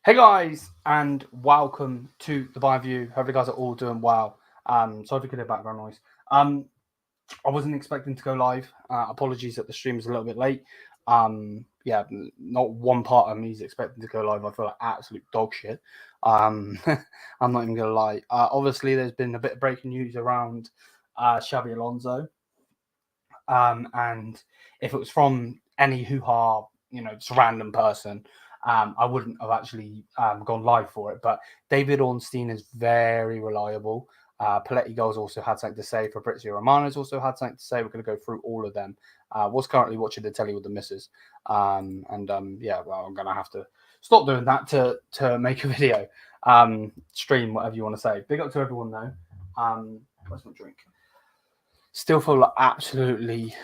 Hey guys, and welcome to the Bayern View. Hope you guys are all doing well. Sorry if you could hear background noise. I wasn't expecting to go live. Apologies that the stream is a little bit late. Not one part of me is expecting to go live. I feel like absolute dog shit. I'm not even gonna lie. Obviously, there's been a bit of breaking news around Xabi Alonso. And if it was from any hoo-ha, just random person, I wouldn't have actually gone live for it. But David Ornstein is very reliable. Paletti Goals also had something to say. Fabrizio Romano's also had something to say. We're going to go through all of them. Was currently watching the telly with the missus. I'm going to have to stop doing that to make a video, stream, whatever you want to say. Big up to everyone though. Where's my drink? Still feel like absolutely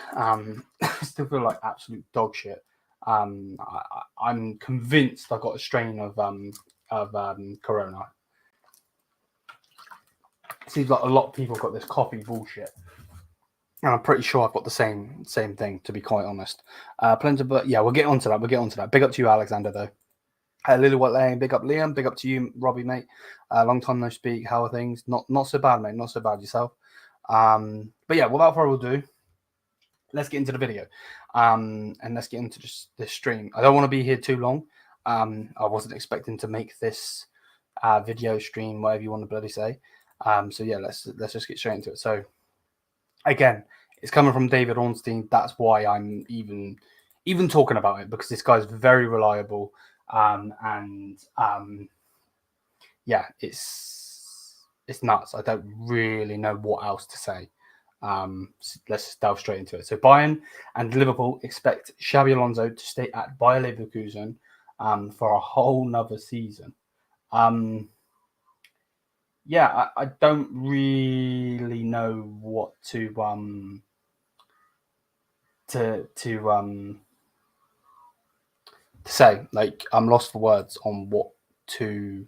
absolute dog shit. I'm convinced I got a strain of corona. It seems like a lot of people got this coffee bullshit, and I'm pretty sure I've got the same thing, to be quite honest. But yeah, we'll get onto that. Big up to you, Alexander, though. Lily White Lane, big up Liam, big up to you, Robbie, mate. Long time no speak. How are things? Not so bad, mate. Not so bad yourself. But yeah, without further ado, let's get into the video, and let's get into just this stream. I don't want to be here too long. I wasn't expecting to make this video stream, whatever you want to bloody say. So yeah, let's just get straight into it. So again, it's coming from David Ornstein. That's why I'm even talking about it, because this guy's very reliable. Yeah, it's nuts. I don't really know what else to say. So let's just delve straight into it. So Bayern and Liverpool expect Xabi Alonso to stay at Bayer Leverkusen for a whole nother season. I don't really know what to say. Like, I'm lost for words on what to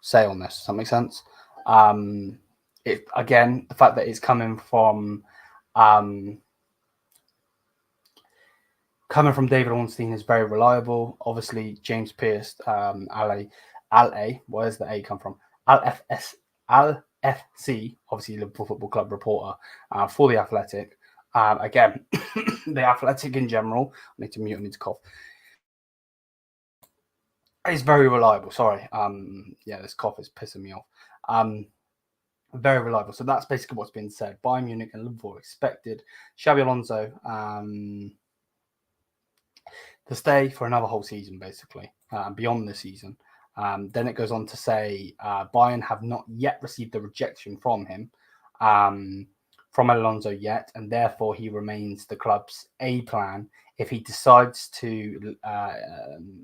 say on this. Does that make sense? Again, the fact that it's coming from David Ornstein is very reliable. Obviously, James Pearce, where's the A come from? LFC, obviously Liverpool Football Club reporter for The Athletic. Again, The Athletic in general, I need to mute, I need to cough. It's very reliable. Sorry. This cough is pissing me off. Very reliable. So that's basically what's been said. Bayern Munich and Liverpool expected Xabi Alonso to stay for another whole season, basically, beyond the season. Then it goes on to say Bayern have not yet received a rejection from him, from Alonso yet, and therefore he remains the club's A plan. If he decides to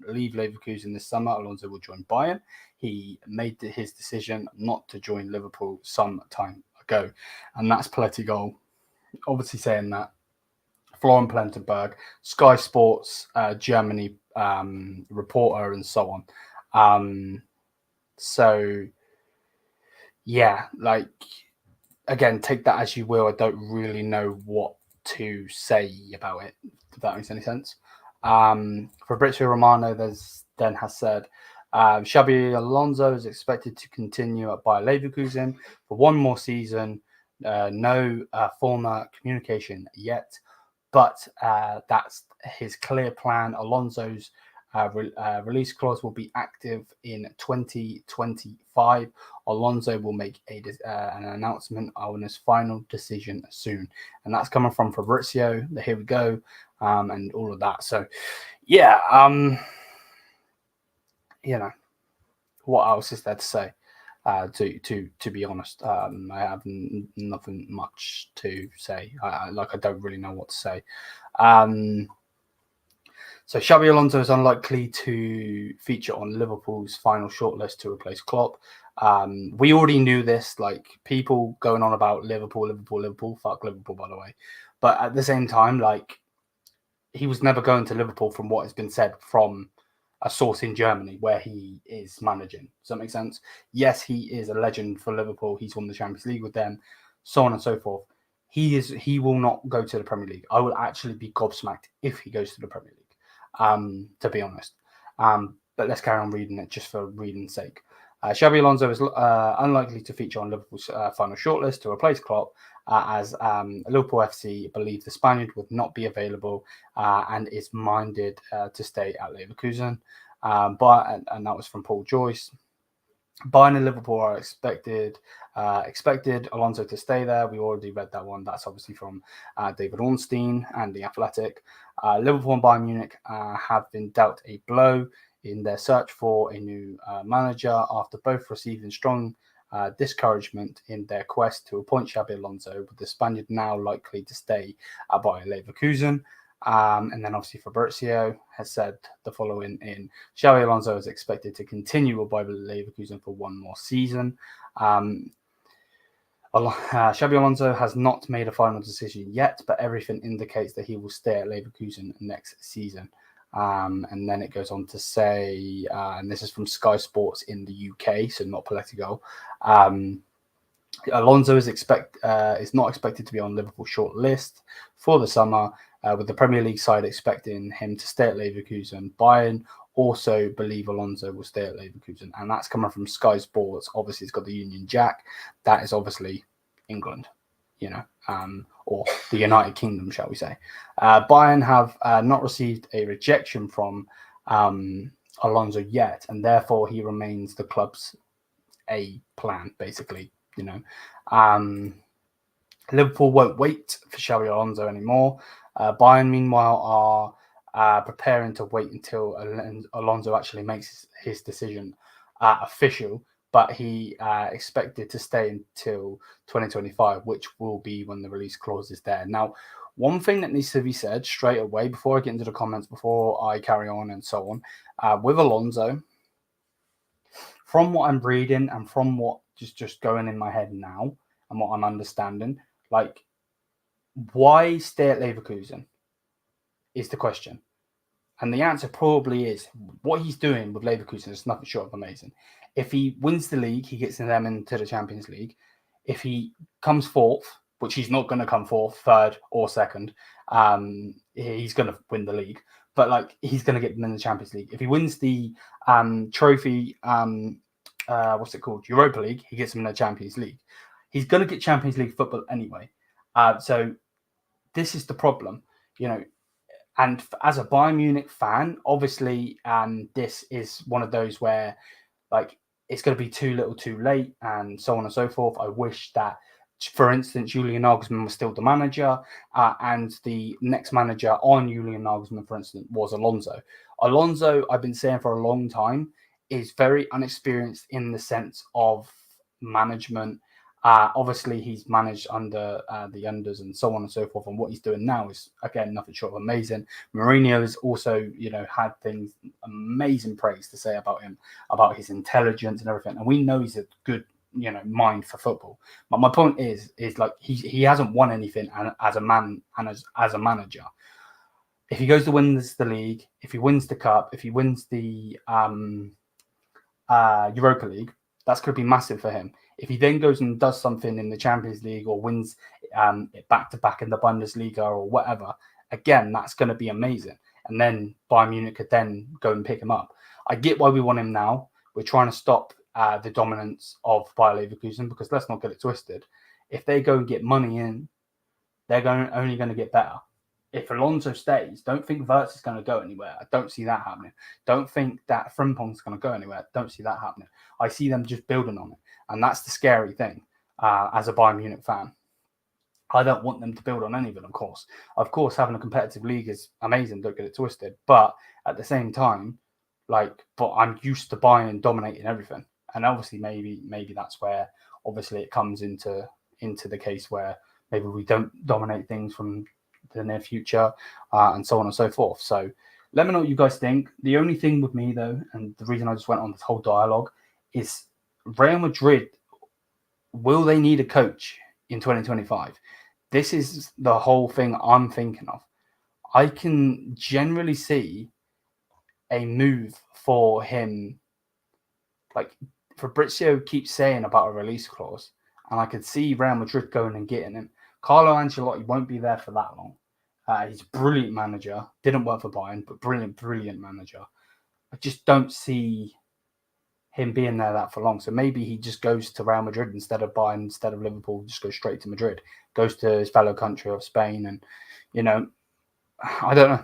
leave Leverkusen this summer, Alonso will join Bayern. He made his decision not to join Liverpool some time ago. And that's Paletti Goal, obviously saying that. Florian Plettenberg, Sky Sports Germany reporter, and so on. So, yeah, like, again, take that as you will. I don't really know what to say about it, if that makes any sense. Fabrizio Romano then has said, Xabi Alonso is expected to continue at Bayer Leverkusen for one more season. No formal communication yet, but that's his clear plan. Alonso's release clause will be active in 2025. Alonso will make an announcement on his final decision soon, and that's coming from Fabrizio. Here we go, and all of that. So, yeah, what else is there to say? To be honest, I have nothing much to say. I don't really know what to say. So Xabi Alonso is unlikely to feature on Liverpool's final shortlist to replace Klopp. We already knew this, like, people going on about Liverpool. Fuck Liverpool, by the way. But at the same time, like, he was never going to Liverpool, from what has been said from a source in Germany where he is managing. Does that make sense? Yes, he is a legend for Liverpool. He's won the Champions League with them, so on and so forth. He will not go to the Premier League. I will actually be gobsmacked if he goes to the Premier League, to be honest. but let's carry on reading it just for reading's sake. Xabi Alonso is unlikely to feature on Liverpool's final shortlist to replace Klopp, as Liverpool FC believe the Spaniard would not be available and is minded to stay at Leverkusen. And that was from Paul Joyce. Bayern and Liverpool are expected Alonso to stay there. We already read that one. That's obviously from David Ornstein and The Athletic. Liverpool and Bayern Munich have been dealt a blow in their search for a new manager after both receiving strong discouragement in their quest to appoint Xabi Alonso, with the Spaniard now likely to stay at Bayer Leverkusen. And then obviously Fabrizio has said the following in: Xabi Alonso is expected to continue with Bayer Leverkusen for one more season. Xabi Alonso has not made a final decision yet, but everything indicates that he will stay at Leverkusen next season. And then it goes on to say, and this is from Sky Sports in the UK, so not Politico. Alonso is not expected to be on Liverpool's short list for the summer, with the Premier League side expecting him to stay at Leverkusen. Bayern also believe Alonso will stay at Leverkusen, and that's coming from Sky Sports. Obviously, it's got the Union Jack. That is obviously England, or the United Kingdom, shall we say. Bayern have not received a rejection from Alonso yet, and therefore he remains the club's A plan, basically. Liverpool won't wait for Xabi Alonso anymore. Bayern, meanwhile, are preparing to wait until Alonso actually makes his decision official, but he expected to stay until 2025, which will be when the release clause is there. Now, one thing that needs to be said straight away before I get into the comments, before I carry on and so on, with Alonso, from what I'm reading and from what just going in my head now and what I'm understanding, like, why stay at Leverkusen is the question. And the answer probably is what he's doing with Leverkusen is nothing short of amazing. If he wins the league, he gets them into the Champions League. If he comes fourth, which he's not going to come fourth, third, or second, he's going to win the league. But he's going to get them in the Champions League. If he wins the trophy, what's it called, Europa League, he gets them in the Champions League. He's going to get Champions League football anyway. So this is the problem, And as a Bayern Munich fan, obviously, this is one of those where, it's going to be too little, too late, and so on and so forth. I wish that, for instance, Julian Nagelsmann was still the manager, and the next manager on Julian Nagelsmann, for instance, was Alonso. Alonso, I've been saying for a long time, is very unexperienced in the sense of management. Obviously, he's managed under the unders and so on and so forth, and what he's doing now is, again, nothing short of amazing. Mourinho has also, had things, amazing praise to say about him, about his intelligence and everything, and we know he's a good, mind for football. But my point is he hasn't won anything as a man and as a manager. If he goes to win the league, if he wins the cup, if he wins the Europa League, that's going to be massive for him. If he then goes and does something in the Champions League or wins back-to-back in the Bundesliga or whatever, again, that's going to be amazing. And then Bayern Munich could then go and pick him up. I get why we want him now. We're trying to stop the dominance of Bayer Leverkusen, because let's not get it twisted. If they go and get money in, they're only going to get better. If Alonso stays, don't think Wirtz is going to go anywhere. I don't see that happening. Don't think that Frimpong's going to go anywhere. I don't see that happening. I see them just building on it. And that's the scary thing as a Bayern Munich fan. I don't want them to build on any of it, of course. Of course, having a competitive league is amazing. Don't get it twisted. But at the same time, but I'm used to Bayern dominating everything. And obviously, maybe that's where, obviously, it comes into the case where maybe we don't dominate things from the near future and so on and so forth. So let me know what you guys think. The only thing with me, though, and the reason I just went on this whole dialogue, is Real Madrid, will they need a coach in 2025? This is the whole thing I'm thinking of. I can generally see a move for him. Fabrizio keeps saying about a release clause, and I could see Real Madrid going and getting him. Carlo Ancelotti won't be there for that long. He's a brilliant manager. Didn't work for Bayern, but brilliant manager. I just don't see him being there that for long. So maybe he just goes to Real Madrid instead of Bayern, instead of Liverpool, just goes straight to Madrid, goes to his fellow country of Spain. And, I don't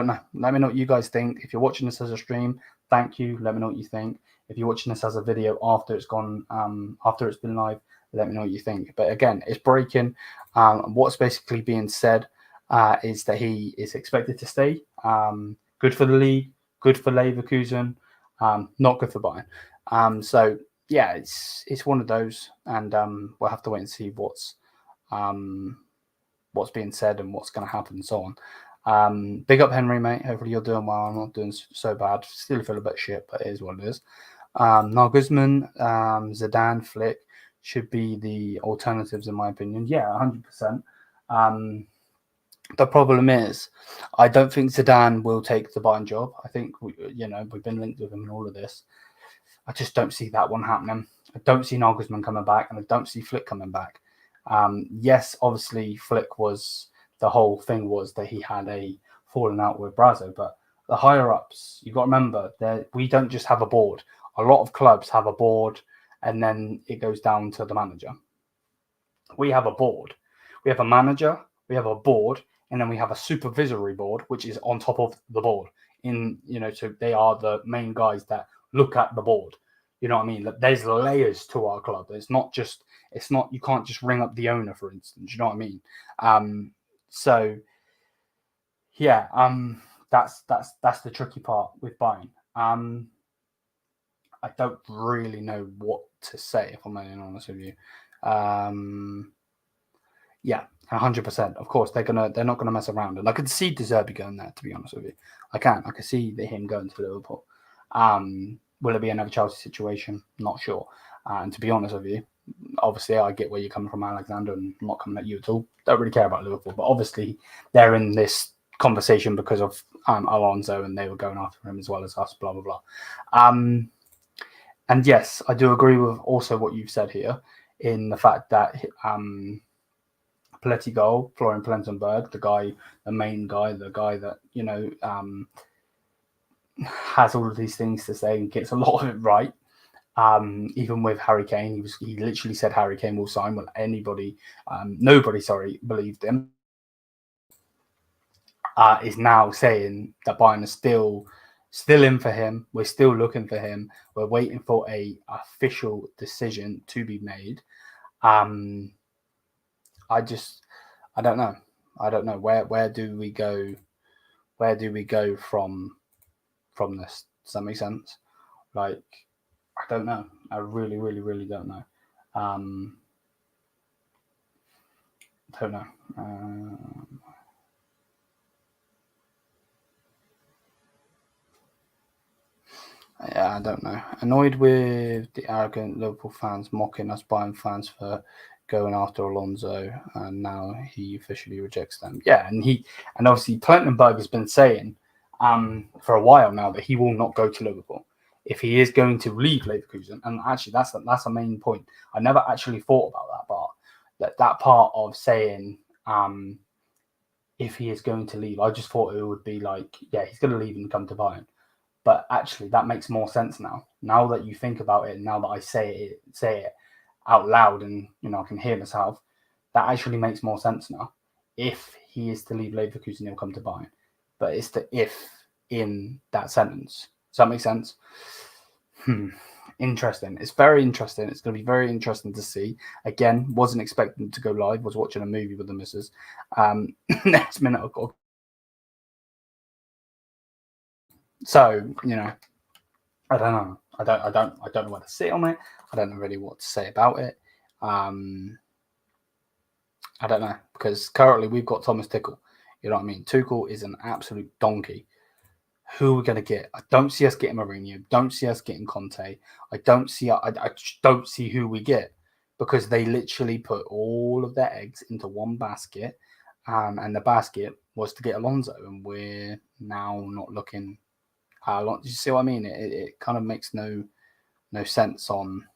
know. Let me know what you guys think. If you're watching this as a stream, thank you. Let me know what you think. If you're watching this as a video after it's gone, after it's been live, let me know what you think. But again, it's breaking. What's basically being said is that he is expected to stay. Good for the league, good for Leverkusen, not good for Bayern. So yeah, it's one of those, and we'll have to wait and see what's being said and what's going to happen and so on. Big up Henry, mate. Hopefully you're doing well. I'm not doing so bad. Still feel a bit shit, but it is what it is. Nagelsmann, Zidane, Flick should be the alternatives in my opinion. Yeah, 100%. The problem is, I don't think Zidane will take the Bayern job. I think we've been linked with him in all of this. I just don't see that one happening. I don't see Nagelsmann coming back, and I don't see Flick coming back. Yes, obviously Flick the whole thing was that he had a falling out with Brazo, but the higher ups, you've got to remember that we don't just have a board. A lot of clubs have a board, and then it goes down to the manager. We have a board. We have a manager, we have a board, and then we have a supervisory board, which is on top of the board. So they are the main guys that look at the board. You know what I mean? There's layers to our club. You can't just ring up the owner, for instance. You know what I mean? So yeah, that's the tricky part with Bayern. I don't really know what to say, if I'm being honest with you. Yeah, 100%. Of course, they're not gonna mess around, and I could see De Zerbi going there. To be honest with you, I can see him going to Liverpool. Will it be another Chelsea situation? Not sure. And to be honest with you, obviously I get where you're coming from, Alexander, and I'm not coming at you at all. Don't really care about Liverpool, but obviously they're in this conversation because of Alonso, and they were going after him as well as us. Blah blah blah. And yes, I do agree with also what you've said here in the fact that Politico, Florian Plettenberg, the main guy, the guy that has all of these things to say and gets a lot of it right. Even with Harry Kane, he literally said Harry Kane will sign. Well, nobody believed him. Is now saying that Bayern is still in for him. We're still looking for him. We're waiting for a official decision to be made. I don't know. Where do we go? Where do we go from this? Does that make sense? Like, I don't know. I really, really, really don't know. Don't know. Yeah, I don't know. Annoyed with the arrogant Liverpool fans mocking us Bayern fans for going after Alonso, and now he officially rejects them. Yeah, and obviously Plettenberg has been saying for a while now that he will not go to Liverpool if he is going to leave Leverkusen. And actually, that's a main point. I never actually thought about that part. That part of saying if he is going to leave, I just thought it would be like, yeah, he's going to leave and come to Bayern. But actually, that makes more sense now. Now that you think about it, now that I say it out loud, and I can hear myself, that actually makes more sense now. If he is to leave Leverkusen, he'll come to Bayern. But it's the if in that sentence. Does that make sense? Interesting. It's very interesting. It's going to be very interesting to see. Again, wasn't expecting to go live. Was watching a movie with the missus. Next minute, I've got. So, I don't know. I don't know where to sit on it. I don't know really what to say about it. I don't know, because currently we've got Thomas Tuchel. You know what I mean? Tuchel is an absolute donkey. Who are we going to get? I don't see us getting Mourinho. Don't see us getting Conte. I just don't see who we get, because they literally put all of their eggs into one basket, and the basket was to get Alonso, and we're now not looking. Do you see what I mean? It kind of makes no sense on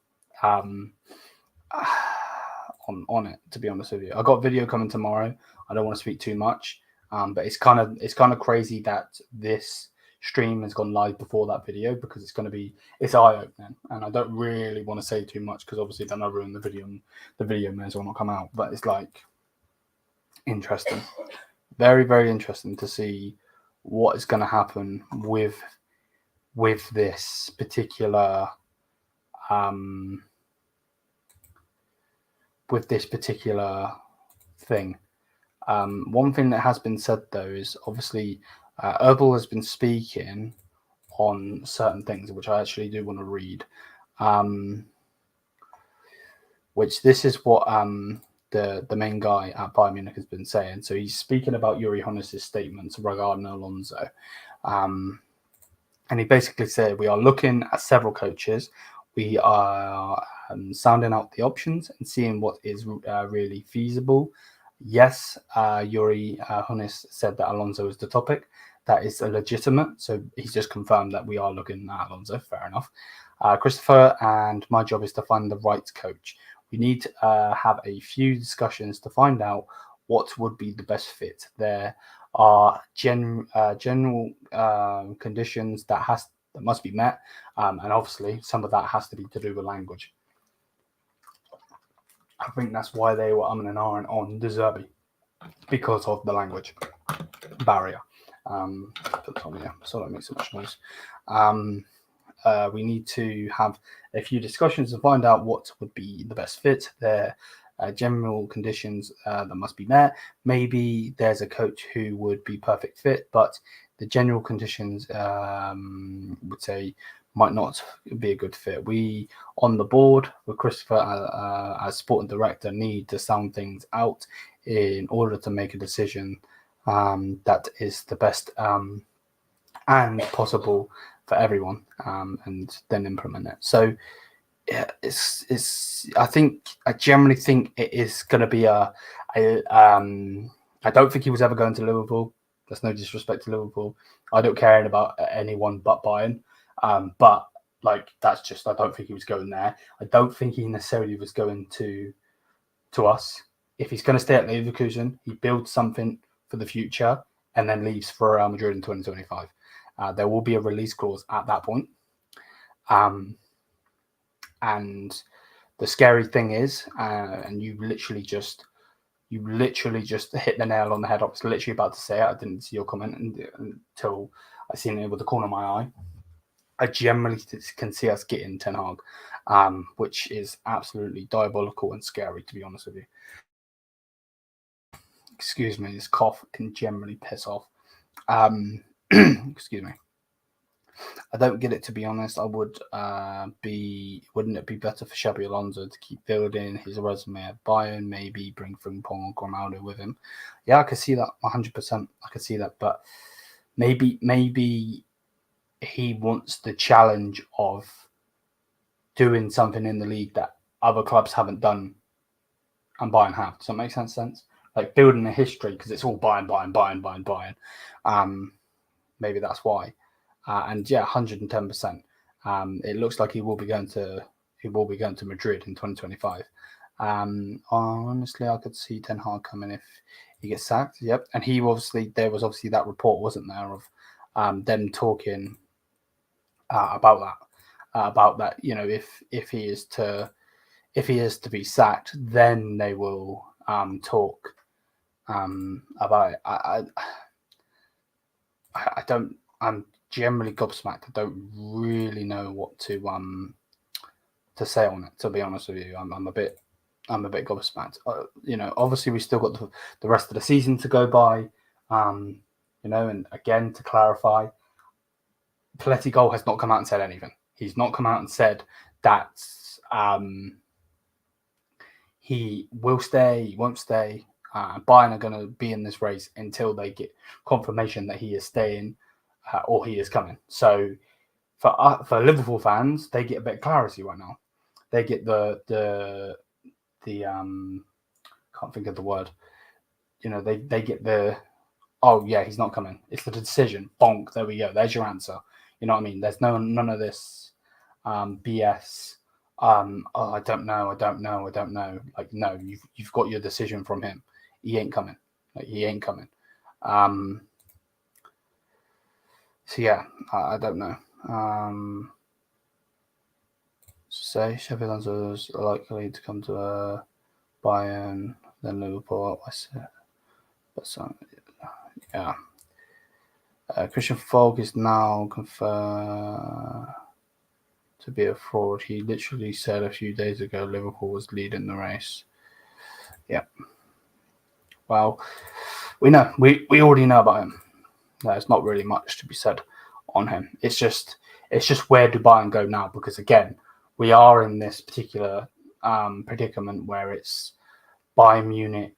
it, to be honest with you. I got a video coming tomorrow. I don't want to speak too much, but it's kind of crazy that this stream has gone live before that video, because it's eye-opening, and I don't really want to say too much because obviously then I ruin the video, and the video may as well not come out. But it's like interesting, very, very interesting to see what is going to happen with this particular thing. One thing that has been said though is obviously Herbal has been speaking on certain things, which I actually do want to read. Which this is what the main guy at Bayern Munich has been saying. So he's speaking about Uri Hoeneß's statements regarding Alonso. And he basically said, we are looking at several coaches. We are sounding out the options and seeing what is really feasible. Yes, Uri Hoeneß said that Alonso is the topic. That is legitimate. So he's just confirmed that we are looking at Alonso. Fair enough. Christopher, and my job is to find the right coach. We need to have a few discussions to find out what would be the best fit. There are general conditions that must be met, and obviously some of that has to be to do with language. I think that's why they were umming and ahhing on De Zerbi, because of the language barrier. Put on here so that makes so much noise. We need to have a few discussions to find out what would be the best fit. There are general conditions that must be met. Maybe there's a coach who would be perfect fit, but the general conditions would say might not be a good fit. We on the board with Christopher as sporting director need to sound things out in order to make a decision that is the best and possible for everyone, and then implement it. So yeah, I generally think it is going to be I don't think he was ever going to Liverpool. There's no disrespect to Liverpool. I don't care about anyone but Bayern. But like that's just, I don't think he was going there. I don't think he necessarily was going to us. If he's going to stay at Leverkusen, he builds something for the future and then leaves for Real Madrid in 2025. There will be a release clause at that point. And the scary thing is, and you literally just hit the nail on the head. I was literally about to say it. I didn't see your comment until I seen it with the corner of my eye. I generally can see us getting Ten Hag, which is absolutely diabolical and scary, to be honest with you. Excuse me, this cough can generally piss off. Excuse me. I don't get it, to be honest. I would wouldn't it be better for Xabi Alonso to keep building his resume at Bayern, maybe bring Frimpong or Grimaldo with him? Yeah, I could see that 100%. I could see that, but maybe he wants the challenge of doing something in the league that other clubs haven't done and Bayern have. Does that make sense? Like building a history, because it's all Bayern. Maybe that's why. And yeah, 110%. It looks like he will be going to Madrid in 2025. Honestly, I could see Ten Hag coming if he gets sacked. Yep. And there was obviously that report, wasn't there, of them talking about that. You know, if he is to be sacked, then they will talk about it. I'm generally gobsmacked. I don't really know what to say on it, to be honest with you. I'm a bit gobsmacked. You know, obviously we still got the rest of the season to go by. You know, and again, to clarify, Paletti has not come out and said anything. He's not come out and said that he will stay, he won't stay. Bayern are going to be in this race until they get confirmation that he is staying or he is coming. So for Liverpool fans, they get a bit of clarity right now. They get the can't think of the word. You know, they get the, oh yeah, he's not coming. It's the decision. Bonk. There we go. There's your answer. You know what I mean? There's none of this BS. Oh, I don't know. Like, no, you've got your decision from him. He ain't coming. So yeah, I don't know. Say Xabi Alonso is likely to come to Bayern, then Liverpool. Yeah. Christian Folk is now confirmed to be a fraud. He literally said a few days ago Liverpool was leading the race. Yeah. Well, we know. We already know about him. There's not really much to be said on him. It's just where do Bayern go now? Because again, we are in this particular predicament where it's Bayern Munich.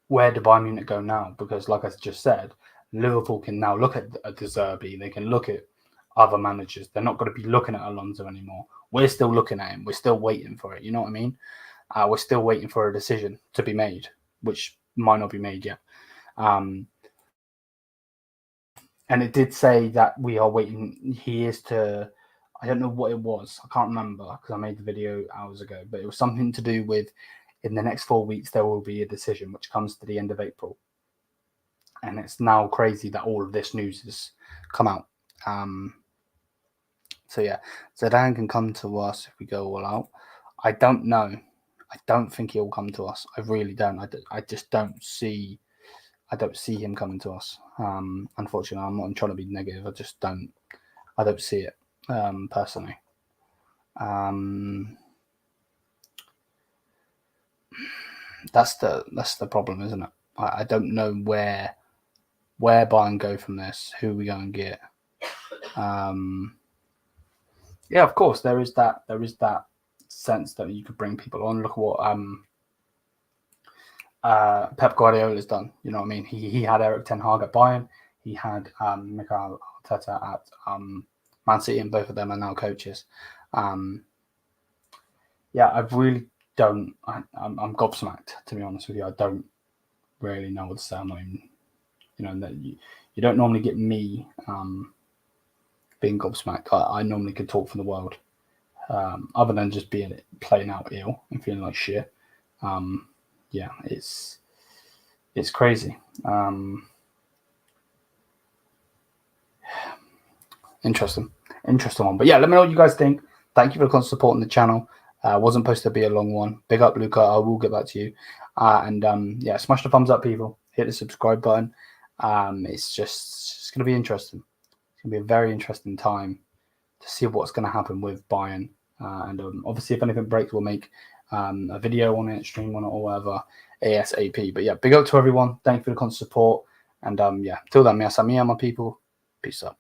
Where do Bayern Munich go now? Because like I just said, Liverpool can now look at De Zerbi. They can look at other managers. They're not going to be looking at Alonso anymore. We're still looking at him. We're still waiting for it. You know what I mean? We're still waiting for a decision to be made, which might not be made yet. And it did say that we are waiting. He is to, I don't know what it was. I can't remember because I made the video hours ago, but it was something to do with in the next 4 weeks, there will be a decision which comes to the end of April. And it's now crazy that all of this news has come out. So yeah, Zidane can come to us if we go all out. I don't know. I don't think he'll come to us. I really don't. I just don't see. I don't see him coming to us. Unfortunately, I'm not trying to be negative. I just don't. I don't see it personally. That's the problem, isn't it? I don't know where Bayern go from this. Who we go and get? Yeah, of course there is that sense that you could bring people on. Look at what Pep Guardiola's done. You know what I mean? He had Eric Ten Hag at Bayern. He had Mikel Arteta at Man City, and both of them are now coaches. Yeah, I really don't. I'm gobsmacked, to be honest with you. I don't really know what to say. I'm not even, that you don't normally get me being gobsmacked. I normally can talk for the world, other than just being playing out ill and feeling like shit. Yeah, it's crazy. Interesting one. But yeah, let me know what you guys think. Thank you for the constant support on the channel. Wasn't supposed to be a long one. Big up, Luca. I will get back to you. Yeah, smash the thumbs up, people. Hit the subscribe button. It's going to be interesting. It's going to be a very interesting time to see what's going to happen with Bayern. And obviously, if anything breaks, we'll make a video on it, stream on it, or whatever, ASAP. But yeah, big up to everyone. Thank you for the constant support. And yeah, till then, my people. Peace out.